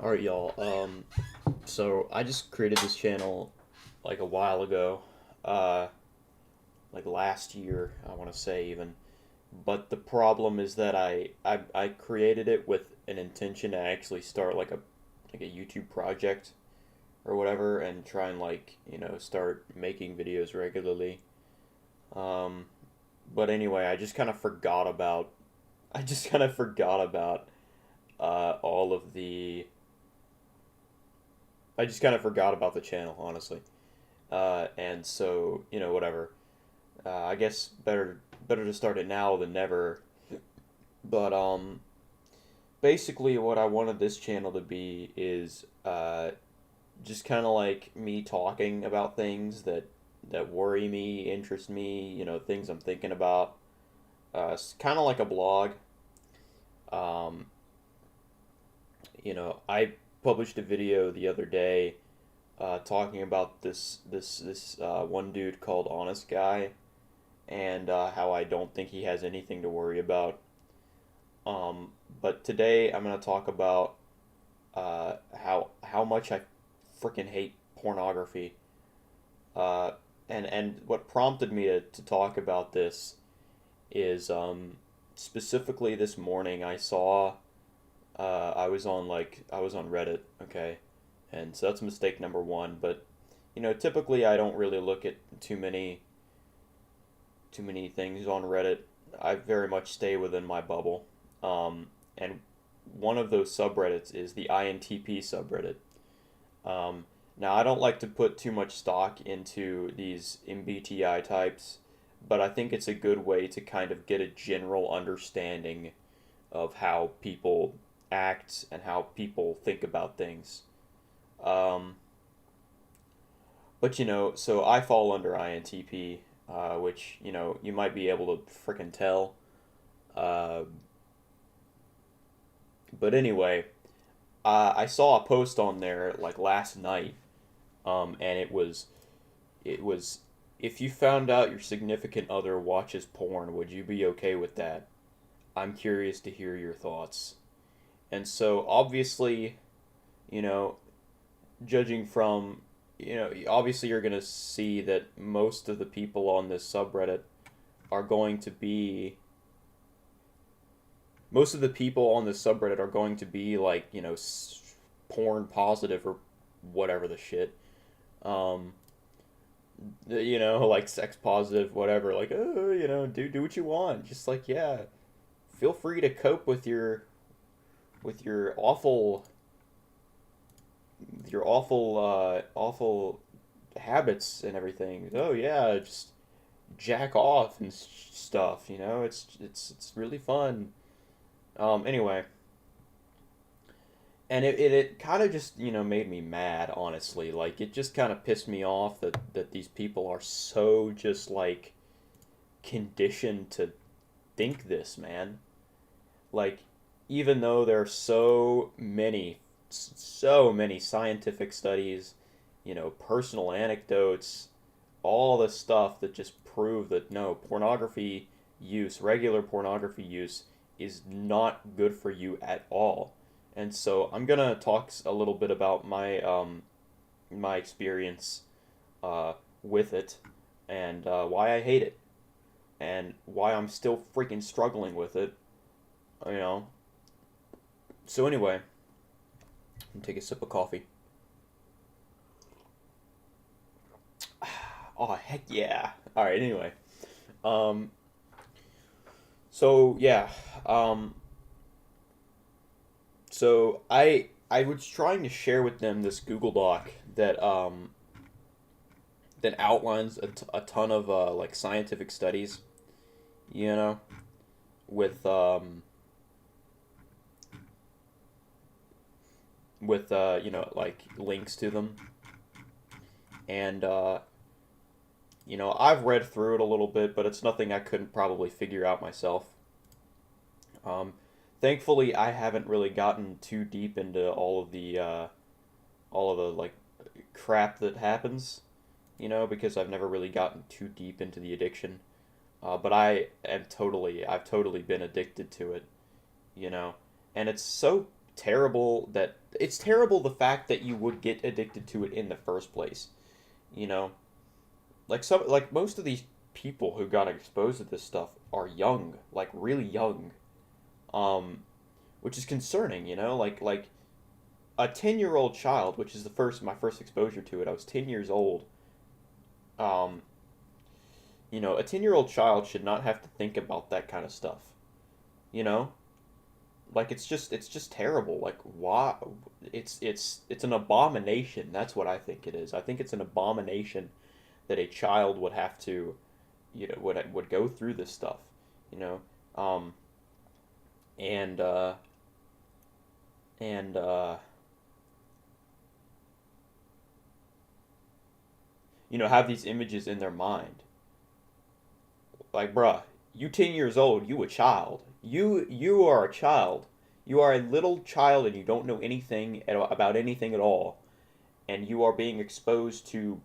Alright, y'all. So I just created this channel like a while ago, uh, like last year, I want to say even. But the problem is that I created it with an intention to actually start like a YouTube project or whatever, and try and start making videos regularly. Um, but anyway, I just kind of forgot about all of the I just kind of forgot about the channel, honestly. And so, whatever. I guess better to start it now than never. But basically, what I wanted this channel to be is just kind of like me talking about things that worry me, interest me. Things I'm thinking about. It's kind of like a blog. Um, I published a video the other day talking about this one dude called Honest Guy, and how I don't think he has anything to worry about. But today I'm gonna talk about how much I freaking hate pornography. Uh, and what prompted me to talk about this is specifically this morning I saw I was on Reddit, okay, and so that's mistake number one. But typically I don't really look at too many things on Reddit. I very much stay within my bubble. And one of those subreddits is the INTP subreddit. Now, I don't like to put too much stock into these MBTI types, but I think it's a good way to kind of get a general understanding of how people act and how people think about things. Um, but so I fall under INTP, which you might be able to frickin' tell. Uh, but anyway, I saw a post on there like last night, and it was if you found out your significant other watches porn, would you be okay with that? I'm curious to hear your thoughts. And so obviously, you know, judging from obviously you're gonna see that are going to be most of the people on this subreddit are going to be like porn positive or whatever the shit. Um, like sex positive, whatever. Like, oh, do what you want. Just like, yeah, feel free to cope with awful habits and everything. Oh yeah, just jack off and stuff. It's really fun. Anyway, and it kind of just made me mad, honestly. Like, it just kind of pissed me off that these people are so just like conditioned to think this, man. Like, even though there are so many scientific studies, personal anecdotes, all the stuff that just prove that no, regular pornography use is not good for you at all. And so I'm gonna talk a little bit about my experience with it, and why I hate it, and why I'm still freaking struggling with it. You know. So anyway, I'm take a sip of coffee. Oh heck yeah! All right. Anyway, um, so yeah, um, so I was trying to share with them this Google Doc that outlines a ton of like scientific studies, you know, with like links to them, and I've read through it a little bit, but it's nothing I couldn't probably figure out myself. Um, Thankfully, I haven't really gotten too deep into all of the like crap that happens, because I've never really gotten too deep into the addiction. But I've totally been addicted to it, you know, and it's so terrible that it's terrible the fact that you would get addicted to it in the first place. You know, like most of these people who got exposed to this stuff are young, like really young, um, which is concerning. Like a 10-year old child, which is the first my first exposure to it. I was 10 years old. Um, a 10-year-old child should not have to think about that kind of stuff. You know, like it's just terrible. Like why? It's an abomination. That's what I think it is. I think it's an abomination that a child would have to, would go through this stuff. You know, um, and and have these images in their mind. Like, bruh, you 10 years old, you a child. You are a child. You are a little child, and you don't know anything about anything at all, and you are being exposed to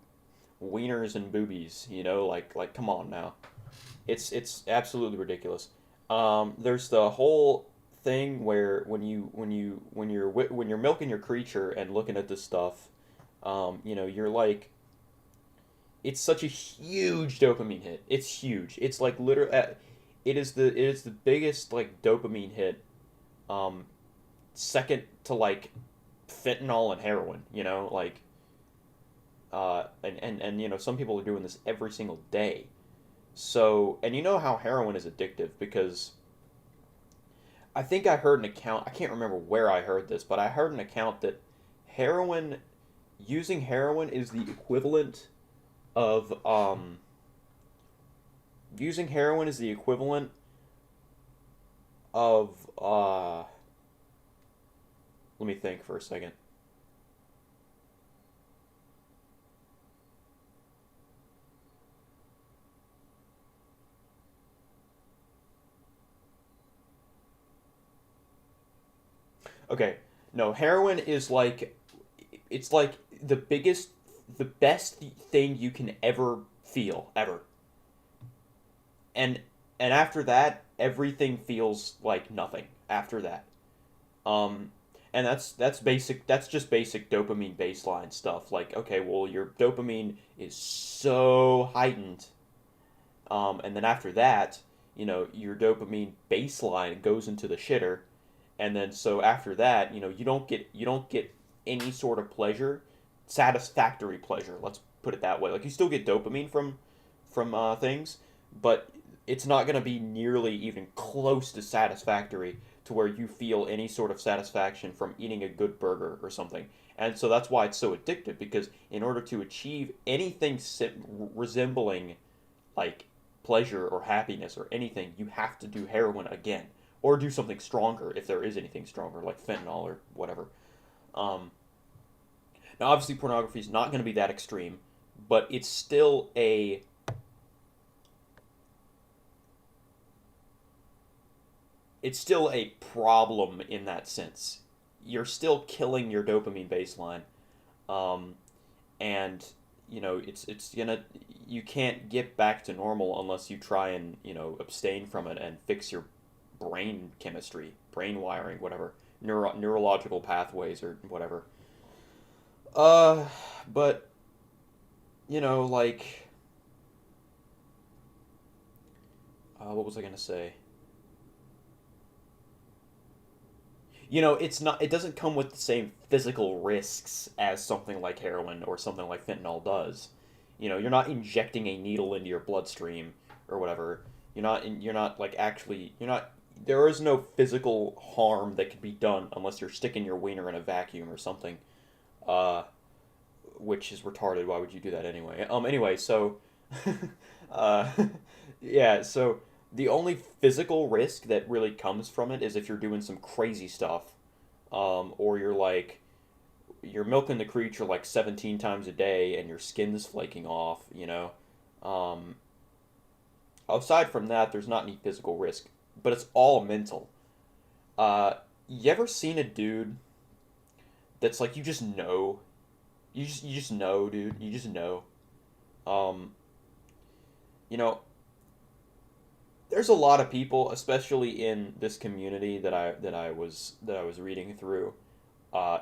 wieners and boobies. Like come on now. It's absolutely ridiculous. There's the whole thing where when you're milking your creature and looking at this stuff, you're like, it's such a huge dopamine hit. It's huge. It's like literally, it is the biggest like dopamine hit, um, second to like fentanyl and heroin. And some people are doing this every single day. So, and you know how heroin is addictive because I think I heard an account. I can't remember where I heard this, but I heard an account that heroin, using heroin is the equivalent of using heroin is the equivalent of let me think for a second. Okay. No, heroin is like, it's like the best thing you can ever feel ever. And after that, everything feels like nothing after that. Um, and that's basic. That's just basic dopamine baseline stuff. Like, okay, well, your dopamine is so heightened, and then after that, your dopamine baseline goes into the shitter, and then so after that, you don't get any sort of pleasure, satisfactory pleasure. Let's put it that way. Like you still get dopamine from things, but it's not going to be nearly even close to satisfactory to where you feel any sort of satisfaction from eating a good burger or something. And so that's why it's so addictive because in order to achieve anything resembling like pleasure or happiness or anything, you have to do heroin again or do something stronger if there is anything stronger like fentanyl or whatever. Um, Now, obviously, pornography is not going to be that extreme, but it's still a problem in that sense. You're still killing your dopamine baseline, um, and it's gonna you can't get back to normal unless you try and abstain from it and fix your brain chemistry, brain wiring, whatever, neurological pathways or whatever. Uh, but like, what was I gonna say? It's not. It doesn't come with the same physical risks as something like heroin or something like fentanyl does. You're not injecting a needle into your bloodstream or whatever. You're not like actually. You're not. There is no physical harm that could be done unless you're sticking your wiener in a vacuum or something. Uh, which is retarded. Why would you do that anyway? Anyway, so, uh, yeah. So the only physical risk that really comes from it is if you're doing some crazy stuff, or you're milking the creature like 17 times a day and your skin's flaking off. Um, Aside from that, there's not any physical risk, but it's all mental. You ever seen a dude that's like you just know, you just know, dude, you just know. Um, you know, there's a lot of people, especially in this community that I was reading through,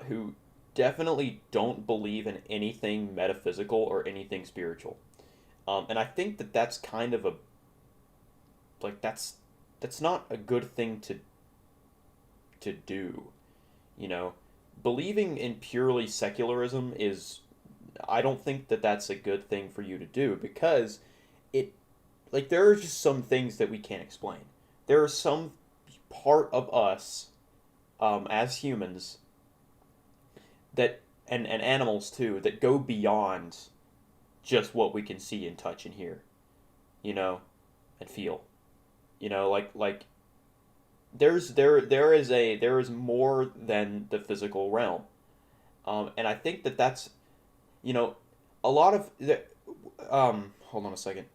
who definitely don't believe in anything metaphysical or anything spiritual. And I think that that's kind of a like that's not a good thing to do. You know, believing in purely secularism is I don't think that that's a good thing for you to do because it like there are just some things that we can't explain. There are some part of us as humans that and animals too that go beyond just what we can see and touch and hear, you know, and feel. Like there is more than the physical realm, and I think that that's you know a lot of the hold on a second.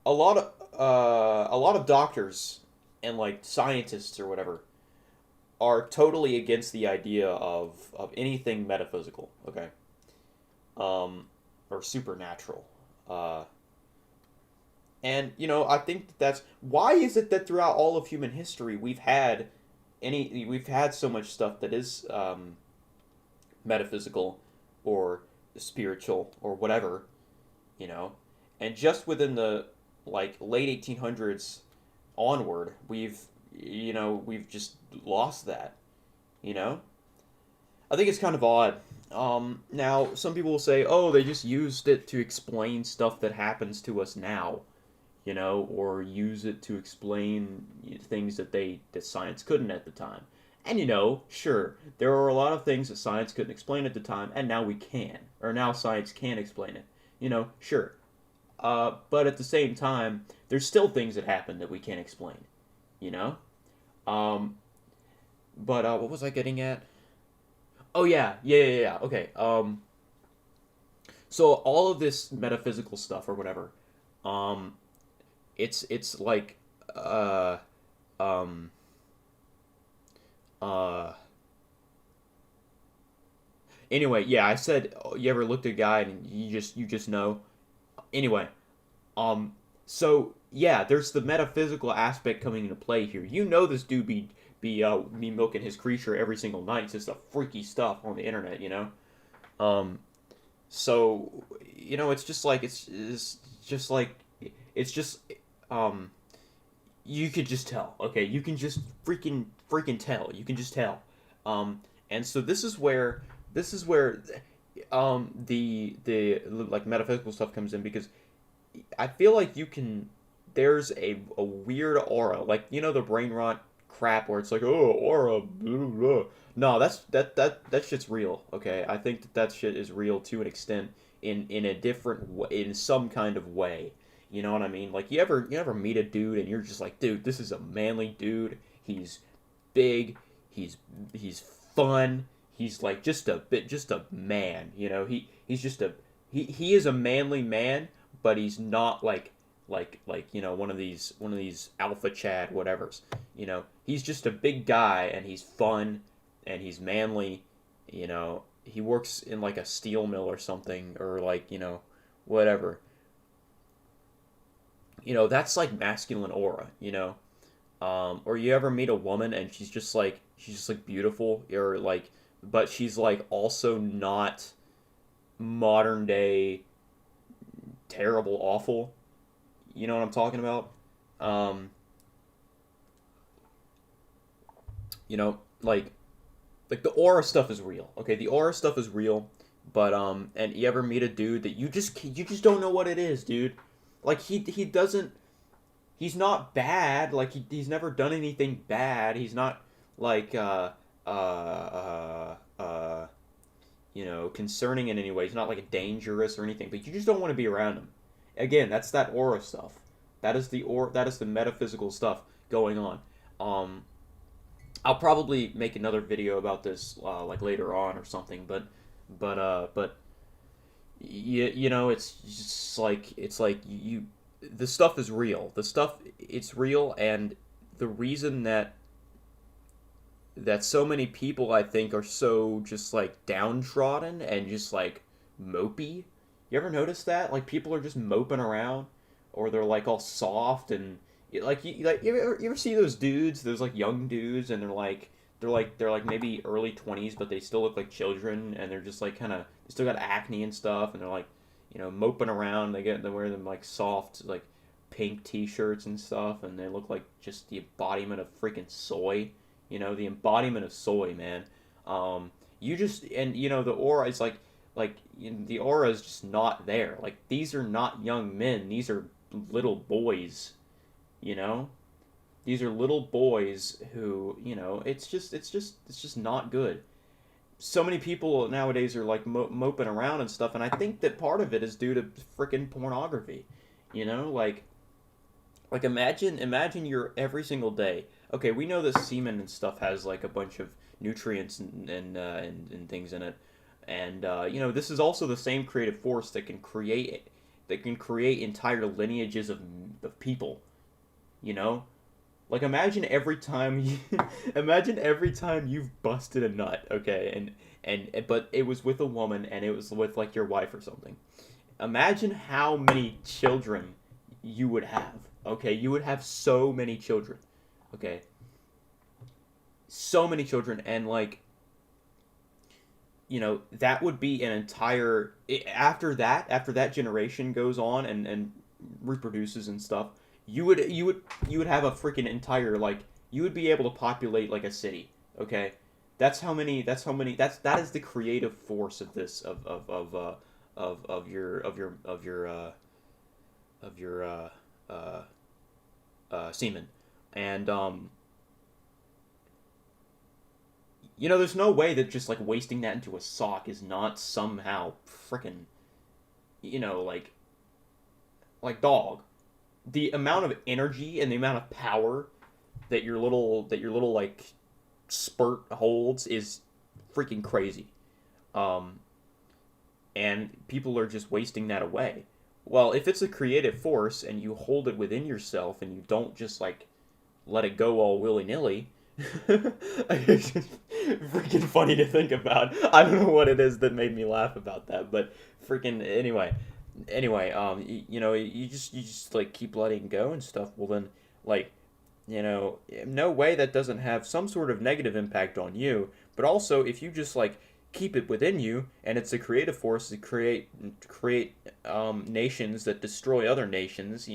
A lot of doctors and like scientists or whatever are totally against the idea of anything metaphysical, okay, or supernatural. Uh, and I think that's why is it that throughout all of human history we've had so much stuff that is metaphysical or spiritual or whatever, you know, and just within the like late 1800s onward, we've just lost that, you know. I think it's kind of odd. Now some people will say, "Oh, they just used it to explain stuff that happens to us now," or use it to explain things that science couldn't at the time. And sure, there are a lot of things that science couldn't explain at the time, and now we can, or now science can explain it. Sure. But at the same time, there's still things that happen that we can't explain. You know. Um, but what was I getting at? Oh yeah. Okay. So all of this metaphysical stuff or whatever, um, it's like uh um uh anyway, yeah, I said, oh, you ever looked at a guy and you just know. Anyway, um so yeah, there's the metaphysical aspect coming into play here. This dude be milking his creature every single night. It's just the freaky stuff on the internet. Um so it's just like it's just like it's just um you could just tell. Okay, you can just freaking tell. You can just tell. And so this is where the like metaphysical stuff comes in because I feel like you can. There's a weird aura, like the brain rot crap where it's like, oh, aura, blah, blah, blah. No, that shit's real. Okay, I think that shit is real to an extent in a different way, in some kind of way. You know what I mean? Like you ever meet a dude and you're just like, dude, this is a manly dude. He's big. He's fun. He's like just a man. He's just he is a manly man, but he's not like one of these alpha chad whatevers. He's just a big guy and he's fun and he's manly. He works in like a steel mill or something or like whatever. That's like masculine aura. Or you ever meet a woman and she's just like beautiful or like, but she's like also not modern day terrible awful. You know what I'm talking about? Um, like the aura stuff is real. Okay, the aura stuff is real, but and you ever meet a dude that you just don't know what it is, dude. Like he doesn't he's not bad. Like he's never done anything bad. He's not like concerning in any way. He's not like dangerous or anything. But you just don't want to be around him. Again, that's that aura stuff. That is the metaphysical stuff going on. Um, I'll probably make another video about this like later on or something. But it's just like the stuff is real. The stuff it's real, and the reason that so many people I think are so just like downtrodden and just like mopey. You ever notice that? Like people are just moping around. or they're like all soft and you ever see those dudes, those like young dudes, and they're like maybe early 20s, but they still look like children, and they're just like kind of still got acne and stuff, and they're like, moping around. They wear them like soft like pink t-shirts and stuff, and they look like just the embodiment of freaking soy. The embodiment of soy, man. You just and the aura is the aura is just not there. Like, these are not young men. These are little boys. You know, these are little boys who, it's just not good. So many people nowadays are like moping around and stuff, and I think that part of it is due to freaking pornography. You know, like imagine you're every single day. Okay, we know that semen and stuff has like a bunch of nutrients and things in it, and this is also the same creative force that can create entire lineages of people. You know, like, imagine every time imagine every time you've busted a nut, okay, and but it was with a woman, and it was with like your wife or something. Imagine how many children you would have. Okay, you would have so many children. Okay, so many children, and like, that would be an entire after that generation goes on and reproduces and stuff. You would have a freaking entire, like, you would be able to populate like a city. Okay, that is the creative force of this of your semen. And there's no way that just like wasting that into a sock is not somehow freaking, like, dog. The amount of energy and the amount of power that your little like spurt holds is freaking crazy. Um, and people are just wasting that away. Well, if it's a creative force and you hold it within yourself and you don't just like let it go all willy nilly, it's just freaking funny to think about. I don't know what it is that made me laugh about that, but freaking anyway, you just like keep letting go and stuff. Well then, like, no way that doesn't have some sort of negative impact on you. But also, if you just like keep it within you, and it's a creative force to create nations that destroy other nations.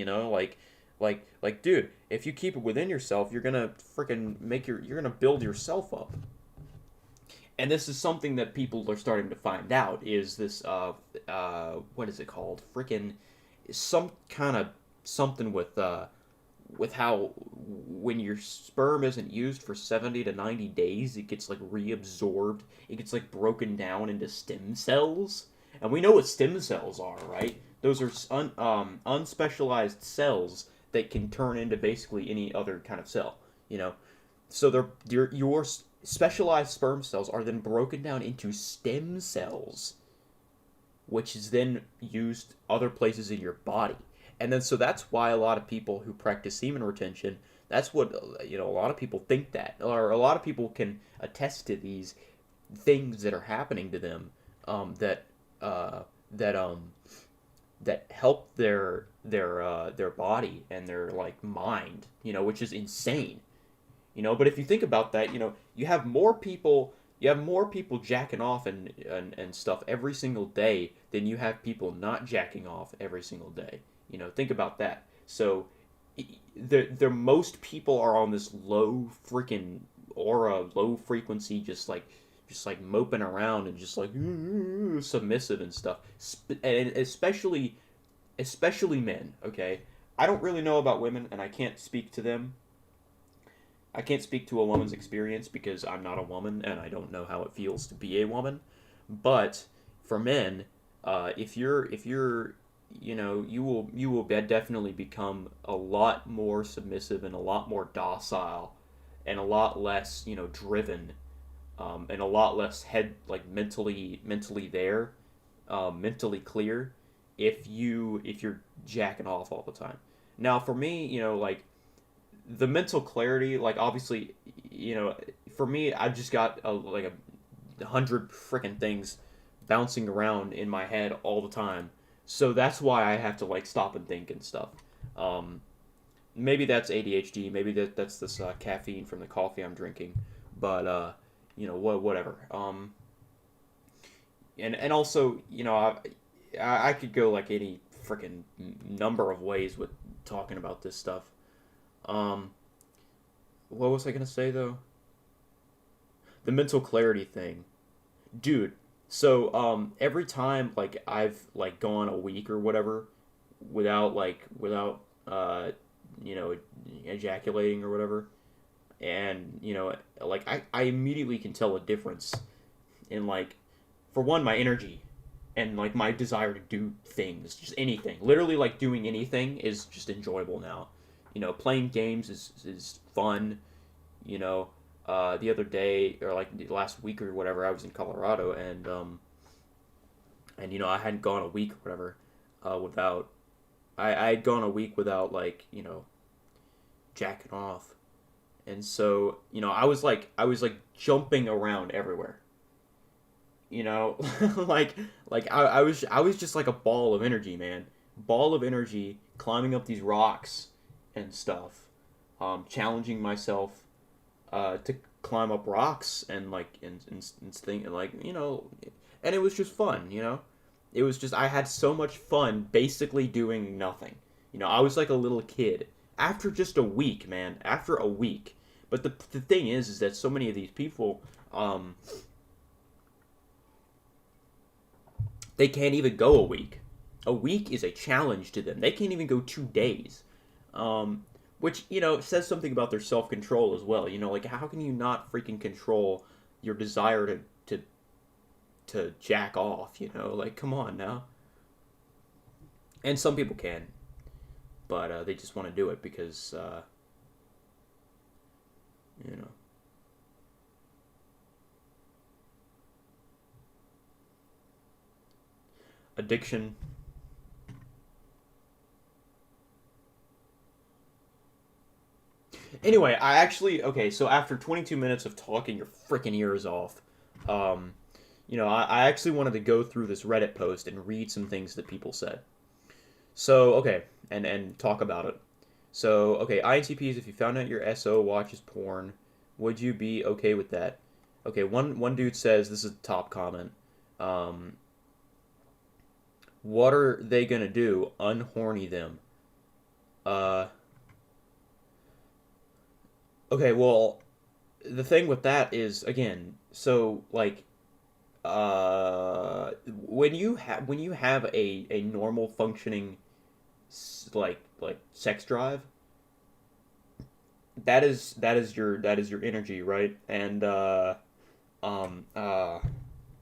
Like, dude, if you keep it within yourself, you're gonna freaking you're gonna build yourself up. And this is something that people are starting to find out, is this what is it called? Freaking some kind of something with how when your sperm isn't used for 70 to 90 days, it gets like reabsorbed. It gets like broken down into stem cells. And we know what stem cells are, right? Those are unspecialized cells that can turn into basically any other kind of cell, you know. So your specialized sperm cells are then broken down into stem cells, which is then used other places in your body. And then so that's why a lot of people who practice semen retention, that's what a lot of people think, that, or a lot of people can attest to these things that are happening to them, that uh, that that help their body and their like mind, which is insane. But if you think about that, you have more people jacking off and stuff every single day than you have people not jacking off every single day. Think about that. So the most people are on this low freaking aura, low frequency, just like moping around and just like submissive and stuff. And especially men, okay? I don't really know about women, and I can't speak to them. I can't speak to a woman's experience because I'm not a woman and I don't know how it feels to be a woman. But for men, if you're you will definitely become a lot more submissive and a lot more docile and a lot less driven, and a lot less head like mentally there, mentally clear, if you're jacking off all the time. Now for me, like, the mental clarity, like, obviously, for me, I've just got like a hundred freaking things bouncing around in my head all the time. So that's why I have to like stop and think and stuff. Um, Maybe that's ADHD. Maybe that's this caffeine from the coffee I'm drinking. But whatever. And also, I could go like any freaking number of ways with talking about this stuff. Um, what was I gonna say though? The mental clarity thing, dude. So every time like I've like gone a week or whatever without you know ejaculating or whatever, and like I immediately can tell a difference in like, for one, my energy and like my desire to do things, just anything. Literally, like doing anything is just enjoyable now. Playing games is fun. You know, the other day or like the last week or whatever, I was in Colorado and I hadn't gone a week or whatever without I had gone a week without like jacking off, and so I was like jumping around everywhere. you know like I was just like a ball of energy, man. Ball of energy, climbing up these rocks and stuff, challenging myself to climb up rocks and like and thing and like and it was just fun. It was just, I had so much fun basically doing nothing. I was like a little kid after just a week, man. After a week. But the thing is that so many of these people, they can't even go a week. A week is a challenge to them. They can't even go 2 days. Which, says something about their self control as well. Like, how can you not freaking control your desire to jack off? Like, come on now. And some people can, but they just want to do it because, you know, addiction. Anyway, okay, so after 22 minutes of talking your freaking ears off, um, I actually wanted to go through this Reddit post and read some things that people said. So, okay, and talk about it. So, okay, INTPs, if you found out your SO watches porn, would you be okay with that? Okay, one dude says, this is the top comment. Um, what are they gonna do? Unhorny them. Uh, okay, well, the thing with that is, again, so like when you have a normal functioning like sex drive, that is your energy, right? And um uh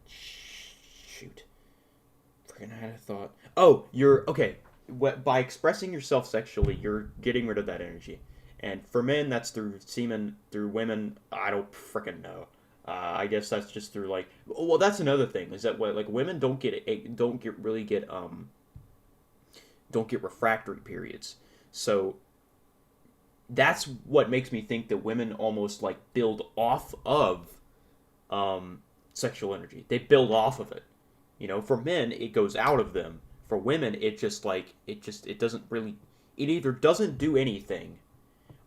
shoot, freaking had a thought. Oh, you're okay. By expressing yourself sexually, you're getting rid of that energy. And for men, that's through semen. Through women, I don't freaking know. I guess that's just through like. Well, that's another thing is that what like women don't get refractory periods. So that's what makes me think that women almost like build off of sexual energy. They build off of it. For men, it goes out of them. For women, it doesn't really. It either doesn't do anything,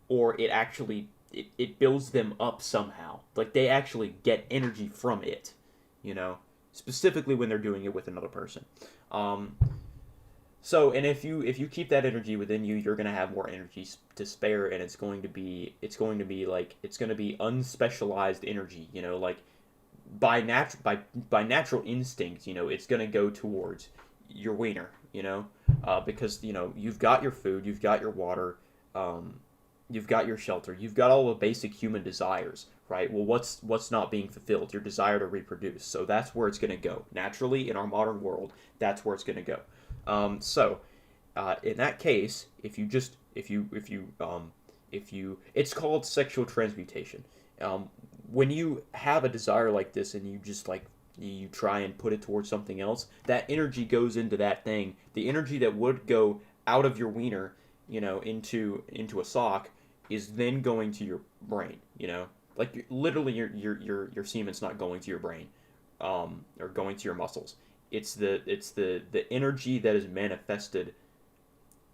or it builds them up somehow. Like they actually get energy from it. You know, Specifically when they're doing it with another person. Um, so, and if you keep that energy within you, you're gonna have more energy to spare, and it's going to be unspecialized energy. Like by natural instinct, it's gonna go towards your wiener. Because you've got your food, you've got your water, um, you've got your shelter, you've got all the basic human desires, right? Well, what's not being fulfilled? Your desire to reproduce. So that's where it's gonna go naturally in our modern world. That's where it's gonna go. In that case, it's called sexual transmutation. When you have a desire like this and you just like you try and put it towards something else, that energy goes into that thing. The energy that would go out of your wiener, into a sock, is then going to your brain. Like literally, your semen's not going to your brain, or going to your muscles. It's the energy that is manifested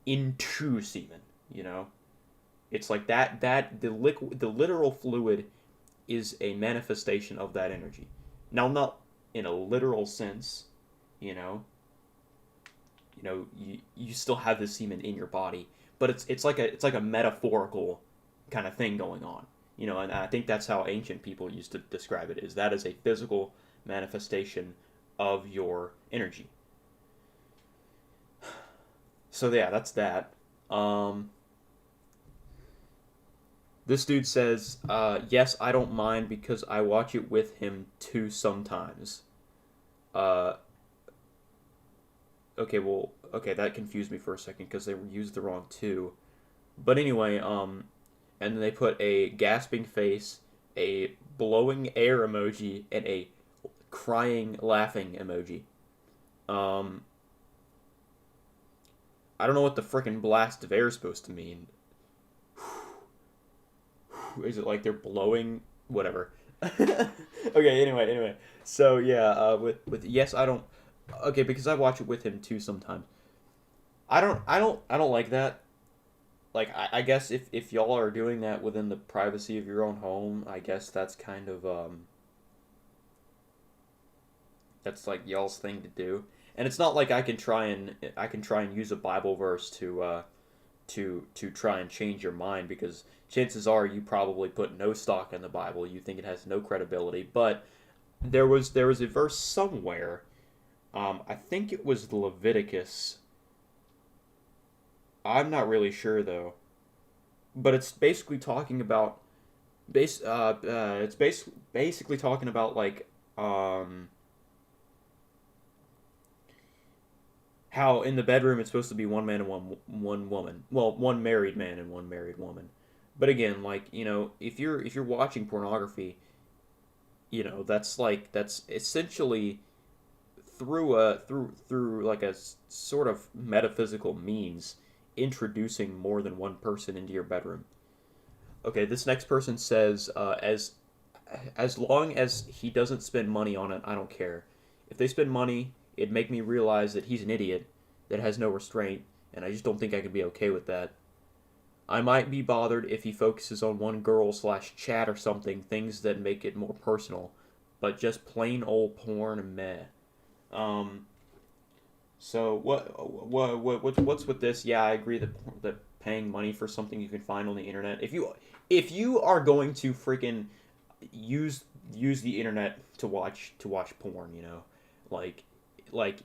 into semen. You know, it's like that the literal fluid is a manifestation of that energy. Now, not in a literal sense, you know, you still have the semen in your body, but it's like a metaphorical kind of thing going on. And I think that's how ancient people used to describe it, is that is a physical manifestation of your energy. So yeah, that's that. Um, this dude says, yes, I don't mind because I watch it with him too sometimes. Uh, okay, well, okay, that confused me for a second because they used the wrong two. But anyway, and then they put a gasping face, a blowing air emoji, and a crying laughing emoji. Um, I don't know what the frickin' blast of air is supposed to mean. Is it like they're blowing? Whatever. Okay. Anyway. So yeah, with yes, I don't. Okay, because I watch it with him too sometimes. I don't like that. Like I guess if y'all are doing that within the privacy of your own home, I guess that's kind of that's like y'all's thing to do. And it's not like I can try and use a Bible verse to try and change your mind, because chances are you probably put no stock in the Bible. You think it has no credibility. But there was a verse somewhere. I think it was Leviticus. I'm not really sure though. But it's basically talking about basically talking about like how in the bedroom it's supposed to be one man and one woman. Well, one married man and one married woman. But again, like, if you're watching pornography, that's essentially through like a sort of metaphysical means, introducing more than one person into your bedroom. Okay, this next person says, as long as he doesn't spend money on it, I don't care. If they spend money, it'd make me realize that he's an idiot that has no restraint, and I just don't think I could be okay with that. I might be bothered if he focuses on one girl slash chat or something, things that make it more personal, but just plain old porn, meh. Um, so what's with this? Yeah, I agree that paying money for something you can find on the internet. If you are going to freaking use use the internet to watch porn, like like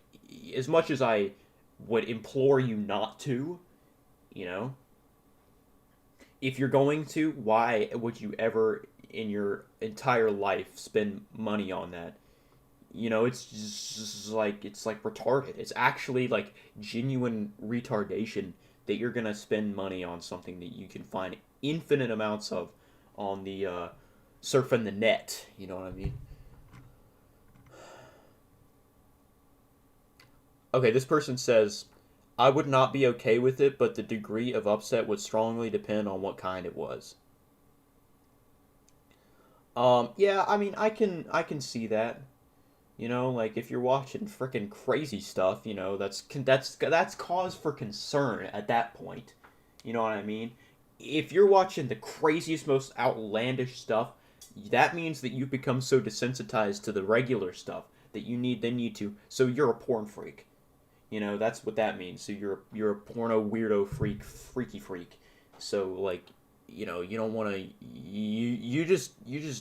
as much as I would implore you not to, you know, if you're going to, why would you ever in your entire life spend money on that? It's like retarded. It's actually like genuine retardation that you're gonna spend money on something that you can find infinite amounts of on the surfing the net. You know what I mean? Okay, this person says, I would not be okay with it, but the degree of upset would strongly depend on what kind it was. Yeah, I mean, I can see that. Like if you're watching freaking crazy stuff, that's cause for concern at that point. You know what I mean? If you're watching the craziest, most outlandish stuff, that means that you've become so desensitized to the regular stuff that you need to. So you're a porn freak. That's what that means. So you're a porno weirdo freaky freak. So like, you don't want to. You just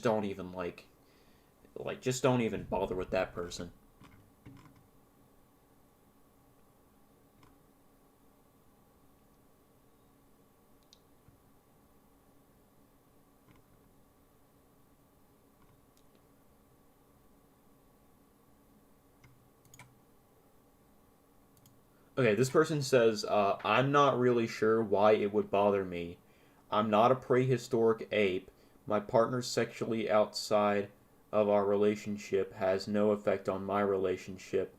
don't even just don't even bother with that person. Okay, this person says, I'm not really sure why it would bother me. I'm not a prehistoric ape. My partner sexually outside of our relationship has no effect on my relationship.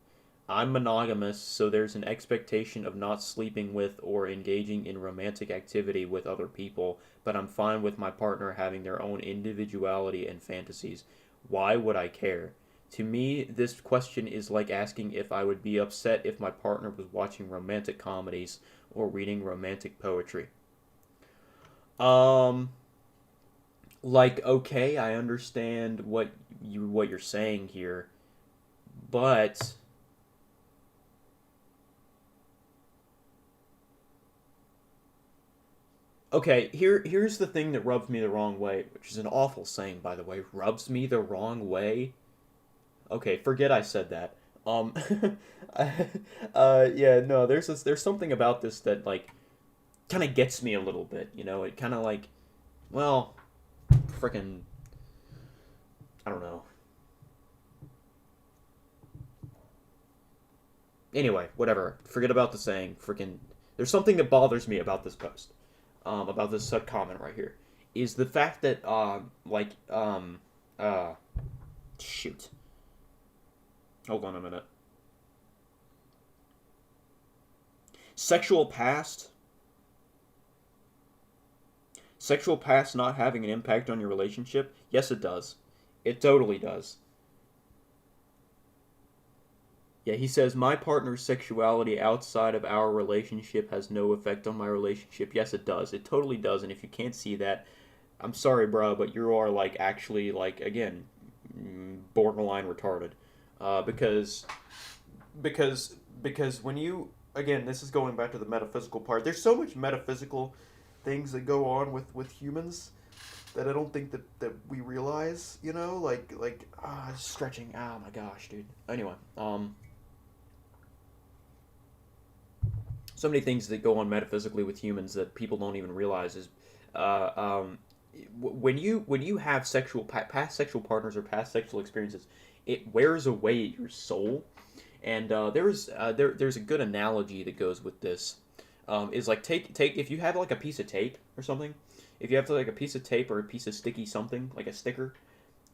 I'm monogamous, so there's an expectation of not sleeping with or engaging in romantic activity with other people, but I'm fine with my partner having their own individuality and fantasies. Why would I care? To me, this question is like asking if I would be upset if my partner was watching romantic comedies or reading romantic poetry. Um, like, okay, I understand what you're saying here, but okay, here's the thing that rubs me the wrong way, which is an awful saying, by the way. Rubs me the wrong way. Okay, forget I said that. Um, yeah, no, there's something about this that like kind of gets me a little bit. You know, it kind of like, well, freaking, I don't know. Anyway, whatever. Forget about the saying. Freaking, there's something that bothers me about this post, about this sub comment right here, is the fact that uh, shoot. Hold on a minute. Sexual past, sexual past not having an impact on your relationship. Yes, it does. It totally does. Yeah, he says, my partner's sexuality outside of our relationship has no effect on my relationship. Yes, it does. It totally does. And if you can't see that, I'm sorry, bro, but you are, like, actually, like, again, borderline retarded. Because, because when you, again, this is going back to the metaphysical part. There's so much metaphysical things that go on with humans that I don't think that we realize, you know? Stretching. Oh, my gosh, dude. Anyway, so many things that go on metaphysically with humans that people don't even realize is uh, um, when you have past sexual partners or past sexual experiences, it wears away at your soul. And there's a good analogy that goes with this. Is like take if you have like a piece of tape or something, if you have like a piece of tape or a piece of sticky something like a sticker,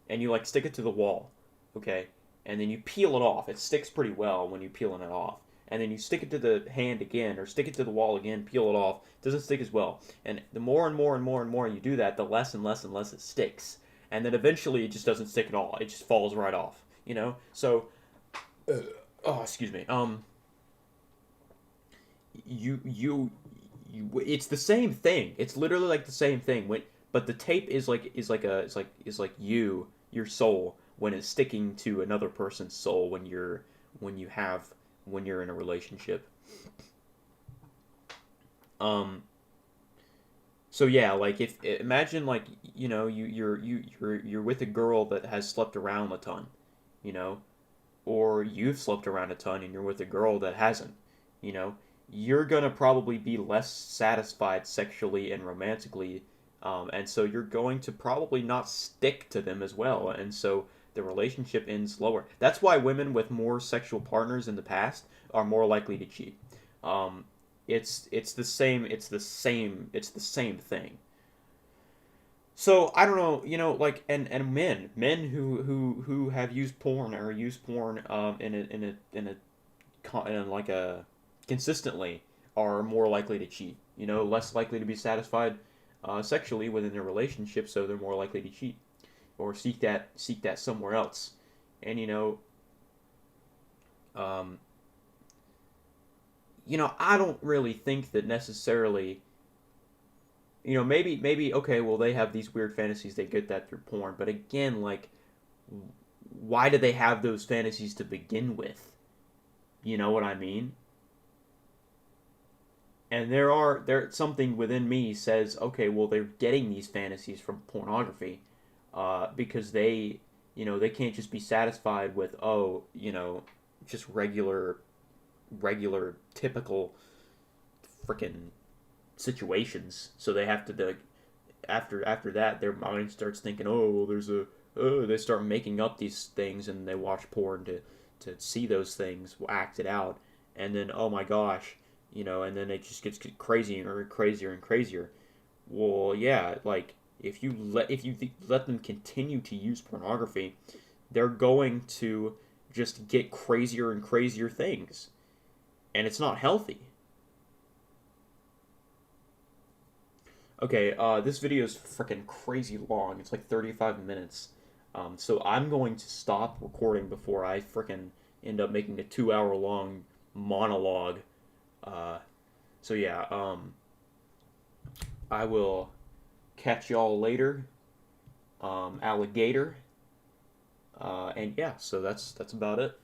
and you like stick it to the wall, okay, and then you peel it off. It sticks pretty well when you're peeling it off. And then you stick it to the hand again, or stick it to the wall again, peel it off. It doesn't stick as well. And the more and more and more and more you do that, the less and less and less it sticks. And then eventually it just doesn't stick at all. It just falls right off. You know. So, oh, excuse me. It's the same thing. It's literally like the same thing. But the tape is like your soul when it's sticking to another person's soul when you have when you're in a relationship. Um. So yeah, like if imagine like you're with a girl that has slept around a ton, you know, or you've slept around a ton and you're with a girl that hasn't, you know, you're gonna probably be less satisfied sexually and romantically, and so you're going to probably not stick to them as well, and so the relationship ends lower. That's why women with more sexual partners in the past are more likely to cheat. Um, it's the same thing. So I don't know, like and men who have used porn or use porn in like a consistently are more likely to cheat. Less likely to be satisfied sexually within their relationship, so they're more likely to cheat or seek that somewhere else. And um, I don't really think that necessarily. Maybe okay, well they have these weird fantasies, they get that through porn, but again, like, why do they have those fantasies to begin with? You know what I mean? And there something within me says, okay, well they're getting these fantasies from pornography, because they can't just be satisfied with, just regular typical freaking situations. So they have to, like, after that their mind starts thinking, oh well, they start making up these things and they watch porn to see those things acted out, and then oh my gosh, and then it just gets crazier and crazier and crazier. Well, yeah, like if you let them continue to use pornography, they're going to just get crazier and crazier things, and it's not healthy. Okay, this video is freaking crazy long. It's like 35 minutes. So I'm going to stop recording before I frickin' end up making a 2 hour long monologue. Uh, so yeah, I will catch y'all later, alligator. And yeah, so that's about it.